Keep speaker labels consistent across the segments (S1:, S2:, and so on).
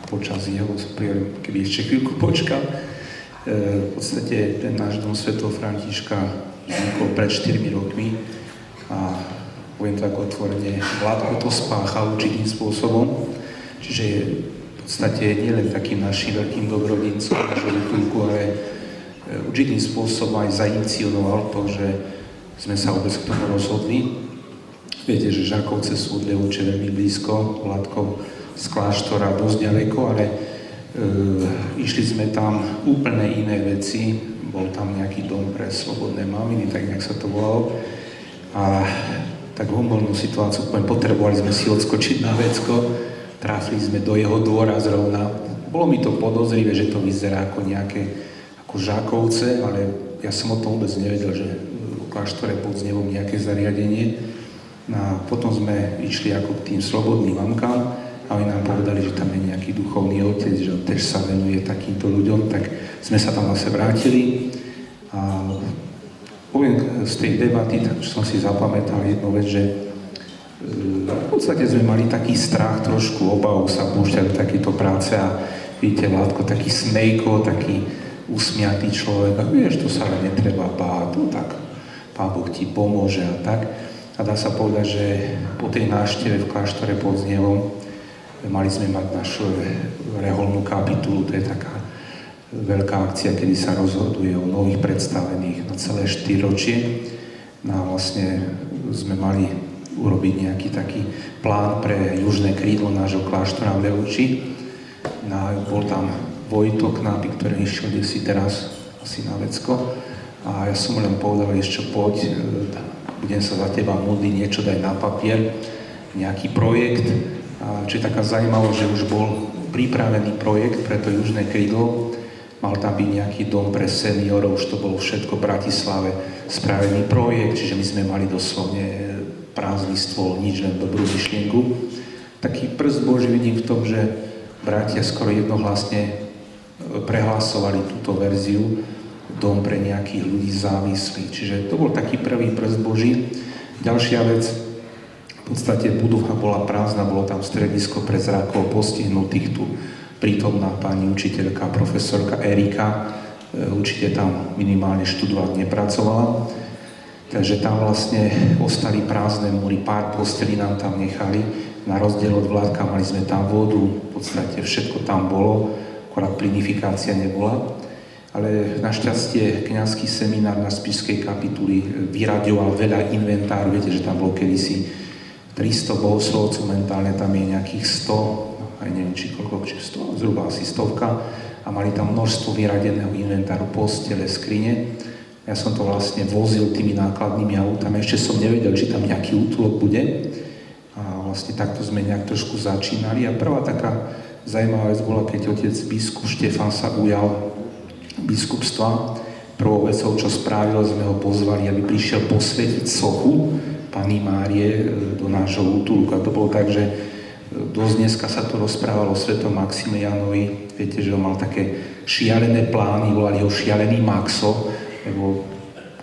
S1: počas jeho, keby ešte chvíľku počkal. V podstate ten náš dom svätého Františka vznikol pred 4 rokmi a poviem tak otvorene, Vládko to spáchal určitým spôsobom, čiže je v podstate nielen takým našim veľkým dobrodincom nášho útulku, ale určitým spôsobom aj zainicijoval to, že sme sa vôbec k tomu rozhodli. Viete, že Žakovce sú od Levoče veľmi blízko, Vládko z kláštora dosť ďaleko, ale išli sme tam úplne iné veci. Bol tam nejaký dom pre slobodné maminy, tak nejak sa to volalo. A tak humornú situáciu, potrebovali sme si odskočiť na vecko, trafili sme do jeho dvora zrovna. Bolo mi to podozrivé, že to vyzerá ako nejaké ako Žakovce, ale ja som o tom vôbec nevedel, že v kláštore pod Znevom nejaké zariadenie. No a potom sme išli ako k tým slobodným mamkám a oni nám povedali, že tam je nejaký duchovný otec, že on tiež sa venuje takýmto ľuďom, tak sme sa tam zase vrátili. A poviem z tej debaty, tak som si zapamätal jednu vec, že v podstate sme mali taký strach, trošku obavu sa púšťať do takéto práce a vidíte, Vládko, taký smejko, taký usmiatý človek a vieš, to sa netreba báť, no tak Pán Boh ti pomôže a tak. A dá sa povedať, že po tej návšteve v kláštore pod Znevom mali sme mať našu reholnú kapitulu, to je taká veľká akcia, kedy sa rozhoduje o nových predstavených na celé 4 ročie. No a vlastne sme mali urobiť nejaký taký plán pre južné krídlo nášho kláštora v Levoči. No a bol tam Vojto Knápy, ktorý išiel desi teraz asi na vecko. A ja som mu len povedal, ešte poď, budem sa za teba modliť, niečo daj na papier, nejaký projekt. A čo je taká zaujímavosť, že už bol pripravený projekt pre to južné krídlo. Mal tam byť nejaký dom pre seniorov, už to bolo všetko v Bratislave spravený projekt, čiže my sme mali doslovne prázdny stôl, nič, len dobrú myšlienku. Taký prst Boží vidím v tom, že bratia skoro jednohlasne prehlasovali túto verziu, dom pre nejakých ľudí závislých. Čiže to bol taký prvý prst Boží. Ďalšia vec, v podstate budova bola prázdna, bolo tam stredisko pre zrakov postihnutých, tu prítomná pani učiteľka, profesorka Erika, určite tam minimálne študovať nepracovala. Takže tam vlastne ostali prázdne múry, pár postelí nám tam nechali. Na rozdiel od Vládka mali sme tam vodu, v podstate všetko tam bolo, akorát plinifikácia nebola. Ale našťastie kňazský seminár na Spišskej kapituli vyraďoval veľa inventáru. Viete, že tam bolo kedysi 300 bohoslovcov, momentálne tam je nejakých 100, aj neviem, či koľko, či 100, zhruba asi 100, a mali tam množstvo vyradeného inventáru, postele, skrine. Ja som to vlastne vozil tými nákladnými autami, ešte som nevedel, či tam nejaký útulok bude. A vlastne takto sme nejak trošku začínali. A prvá taká zaujímavá vec bola, keď otec biskup Štefan sa ujal biskupstva. Prvou vecou, čo spravil, sme ho pozvali, aby prišiel posvetiť sochu Panny Márie do nášho útulku. A to bolo tak, že dosť dneska sa tu rozprávalo o svetom Maximilianovi. Viete, že on mal také šialené plány, volali ho šialený Maxo, lebo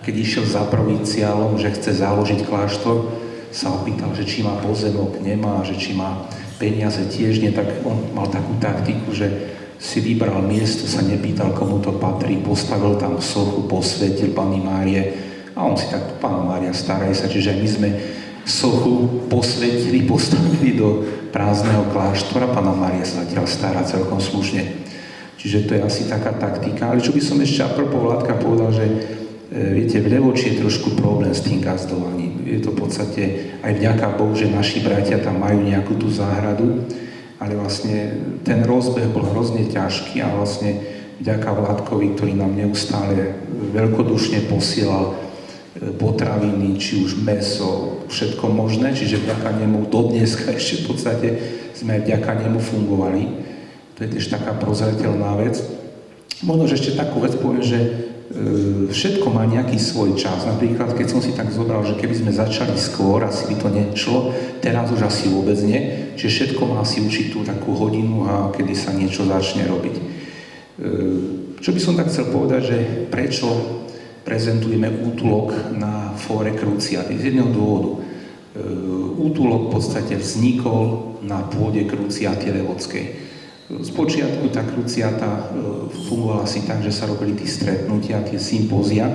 S1: keď išiel za provinciálom, že chce založiť kláštor, sa opýtal, že či má pozemok, nemá, že či má peniaze, tiež nie, tak on mal takú taktiku, že si vybral miesto, sa nepýtal, komu to patrí, postavil tam sochu, posvetil Panny Márie a on si tak, Panna Mária, staraj sa, čiže my sme sochu posvetili, postavili do prázdneho kláštora, Panna Mária sa zatiaľ stará celkom slušne. Čiže to je asi taká taktika. Ale čo by som ešte apropos Vládka povedal, že viete, v Levoči je trošku problém s tým gazdovaním. Je to v podstate aj vďaka Bohu, že naši bratia tam majú nejakú tú záhradu, ale vlastne ten rozbeh bol hrozne ťažký a vlastne vďaka Vládkovi, ktorý nám neustále veľkodušne posielal potraviny, či už mäso, všetko možné, čiže vďaka nemu dodneska ešte v podstate sme aj vďaka nemu fungovali. To je tiež taká prozreteľná vec. Možno, že ešte takú vec poviem, že všetko má nejaký svoj čas. Napríklad, keď som si tak zobral, že keby sme začali skôr, asi by to nešlo, teraz už asi vôbec nie. Čiže všetko má si určitú takú hodinu, a kedy sa niečo začne robiť. Čo by som tak chcel povedať, že prečo prezentujeme útulok na fóre Kruciaty? Z jedného dôvodu. Útulok v podstate vznikol na pôde Kruciaty Levockej. Spočiatku tá kruciata fungovala asi tak, že sa robili tie stretnutia, tie sympózia,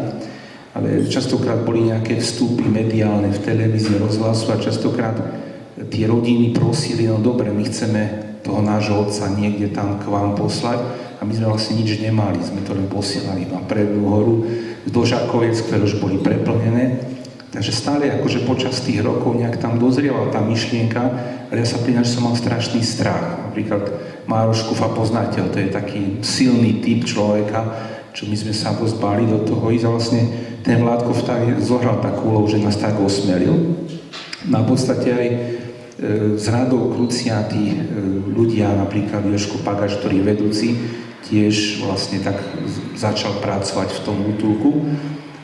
S1: ale častokrát boli nejaké vstupy mediálne v televízii, rozhlasu a častokrát tie rodiny prosili, no dobre, my chceme toho nášho otca niekde tam k vám poslať a my sme vlastne nič nemali, sme to len posielali na Prednú horu do Žakoviec, ktoré už boli preplnené. Takže stále akože počas tých rokov nejak tam dozrievala tá myšlienka, ale ja sa priznám, že som mal strašný strach. Napríklad Mároš Kufa, poznáte ho, to je taký silný typ človeka, čo my sme sa dosť báli do toho ísť a vlastne ten Vládko vtedy zohral takú úlohu, že nás tak osmelil. No a v podstate aj s radou kruciaty ľudia, napríklad Jožko Pagaš, ktorý je vedúci, tiež vlastne tak začal pracovať v tom útulku.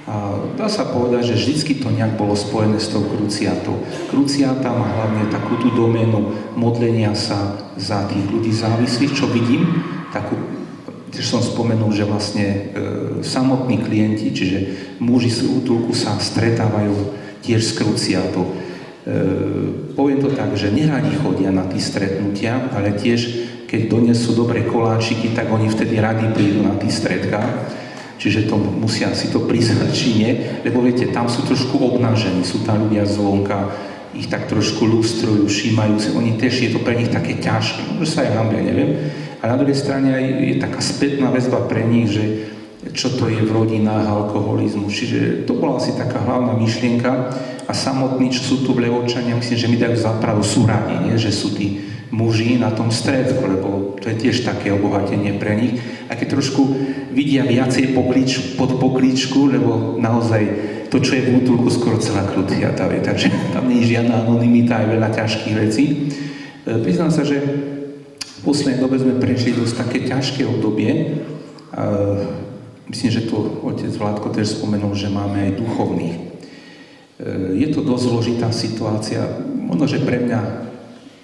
S1: A dá sa povedať, že vždycky to nejak bolo spojené s tou kruciatou. Kruciata má hlavne takú tú doménu modlenia sa za tých ľudí závislých, čo vidím, takú, tiež som spomenul, že vlastne samotní klienti, čiže muži z útulku sa stretávajú tiež s kruciatou. Poviem to tak, že neradi chodia na tie stretnutia, ale tiež, keď donesú dobré koláčiky, tak oni vtedy radi prídu na tie stredkách. Čiže to musia si to priznať, či nie, lebo viete, tam sú trošku obnažení, sú tam ľudia zvonka, ich tak trošku lustrujú, všímajú si, oni tiež je to pre nich také ťažké, možno sa aj hambia, neviem. A na druhej strane aj je taká spätná väzba pre nich, že čo to je v rodinách alkoholizmus, čiže to bola asi taká hlavná myšlienka a samotní, čo sú tu v Levočania, myslím, že mi dajú zapravdu, sú radi, nie? Že sú tí muži na tom stredku, lebo to je tiež také obohatenie pre nich. A keď trošku vidia viacej pod pokličku, lebo naozaj to, čo je v útulku, skoro celá kruciata, takže tam nie je žiadna anonymita, aj veľa ťažkých vecí. Priznám sa, že v poslednej dobe sme prešli dosť také ťažké obdobie. Myslím, že to otec Vládko tiež spomenul, že máme aj duchovných. Je to dosť zložitá situácia. Možno, že pre mňa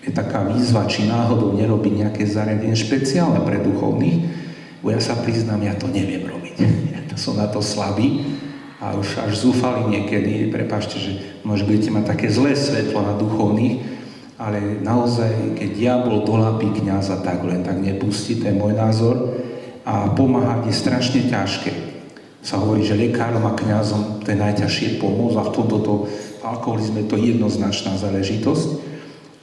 S1: je taká výzva, či náhodou nerobiť nejaké zariadenie špeciálne pre duchovných, bo ja sa priznám, ja to neviem robiť. Ja to som na to slabý a už až zúfali niekedy, prepáčte, že možno budete mať také zlé svetlo na duchovných, ale naozaj, keď diabol dolapí kňaza, tak len tak nepustí, to je môj názor, a pomáhať je strašne ťažké. Sa hovorí, že lekárom a kňazom to je najťažšie pomôcť a v tomto alkoholizme je to jednoznačná záležitosť.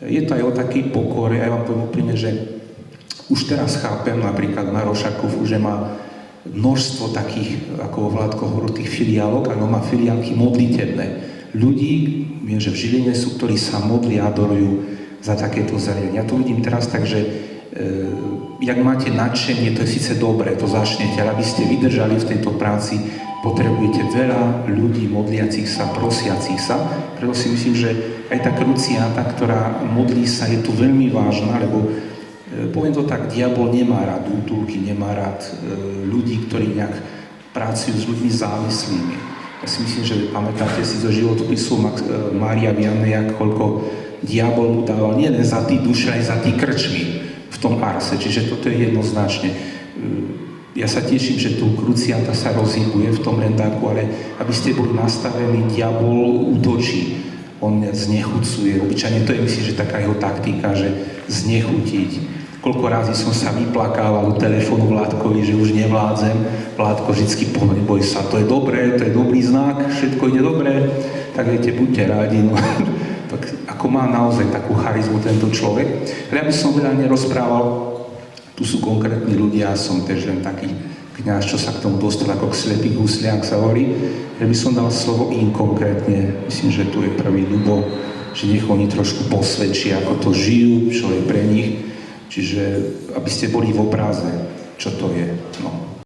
S1: Je to aj o takej pokore, ja vám poviem úprimne, že už teraz chápem napríklad Maroša Kufu, že má množstvo takých, ako Vládko hovoril, tých filiálok, a on má filiálky modlitebné. Ľudí, viem, že v Žiline sú, ktorí sa modlia a adorujú za takéto zariadenie. Ja to vidím teraz tak, že jak máte nadšenie, to je síce dobré, to začnete, ale aby ste vydržali v tejto práci, potrebujete veľa ľudí modliacich sa, prosiacich sa. Preto si myslím, že aj tá kruciata, ktorá modlí sa, je tu veľmi vážna, lebo poviem to tak, diabol nemá rád útulky, nemá rád ľudí, ktorí nejak pracujú s ľuďmi závislými. Ja si myslím, že pamätáte si zo životopisu Mária Vianney, koľko diabol mu dával nielen za tí duše, aj za tí krčmy v tom Arse. Čiže toto je jednoznačne. Ja sa teším, že tu kruciata sa rozhýbuje v tom rendáku, ale aby ste boli nastavení, diabol útočí. On znechucuje. Obyčajne to je, myslím, že taká jeho taktika, že znechutiť. Koľko razy som sa vyplakával do telefónu Vládkovi, že už nevládzem. Vládko vždycky povedal, neboj sa, to je dobré, to je dobrý znak, všetko ide dobré. Tak viete, buďte rádi. No. Tak, ako má naozaj takú charizmu tento človek. Ale ja by som veľa nerozprával. Tu sú konkrétni ľudia, som tiež len taký kňaz, čo sa k tomu dostal ako k slepý husle, ak sa hovorí. Ja by som dal slovo im konkrétne. Myslím, že tu je prvý Ľubo, že nech oni trošku posvedčia, ako to žijú, čo je pre nich. Čiže aby ste boli v obraze, čo to je. No.